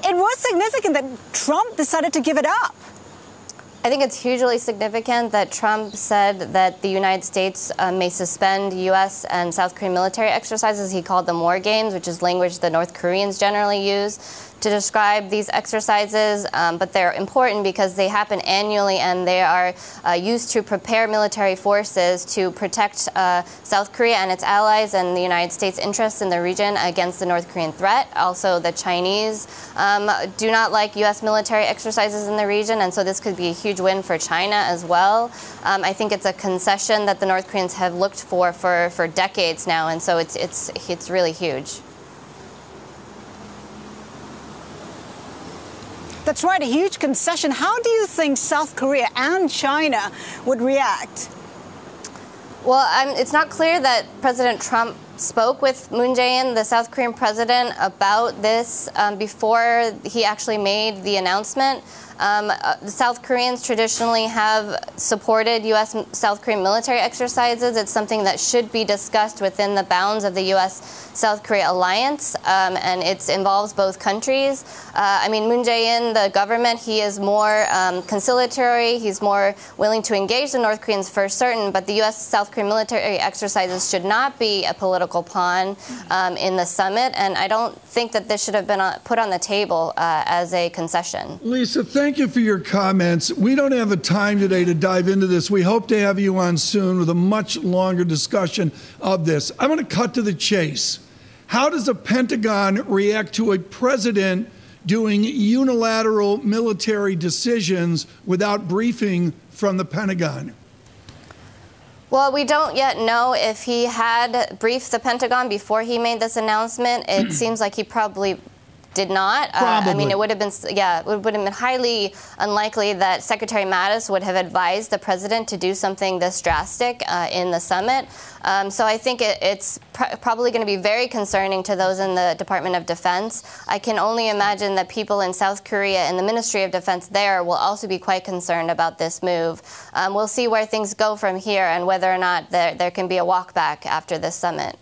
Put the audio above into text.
it was significant that Trump decided to give it up. I think it's hugely significant that Trump said that the United States may suspend U.S. and South Korean military exercises. He called them war games, which is language the North Koreans generally use to describe these exercises. But they're important because they happen annually and they are used to prepare military forces to protect South Korea and its allies and the United States' interests in the region against the North Korean threat. Also, the Chinese do not like U.S. military exercises in the region, and so this could be a huge win for China as well. I think it's a concession that the North Koreans have looked for decades now, and so it's really huge. That's right, a huge concession. How do you think South Korea and China would react? Well, it's not clear that President Trump spoke with Moon Jae-in, the South Korean president, about this before he actually made the announcement. The South Koreans traditionally have supported U.S.-South Korean military exercises. It's something that should be discussed within the bounds of the U.S.-South Korea alliance, and it involves both countries. Moon Jae-in, the government, he is more conciliatory. He's more willing to engage the North Koreans for certain, but the U.S.-South Korean military exercises should not be a political pawn in the summit, and I don't think that this should have been put on the table as a concession. Lisa, thank you for your comments. We don't have the time today to dive into this. We hope to have you on soon with a much longer discussion of this. I'm going to cut to the chase. How does the Pentagon react to a president doing unilateral military decisions without briefing from the Pentagon? Well, we don't yet know if he had briefed the Pentagon before he made this announcement. It seems like he probably did not. It would have been highly unlikely that Secretary Mattis would have advised the president to do something this drastic in the summit. So I think it's probably going to be very concerning to those in the Department of Defense. I can only imagine that people in South Korea and the Ministry of Defense there will also be quite concerned about this move. We'll see where things go from here and whether or not there can be a walk back after this summit.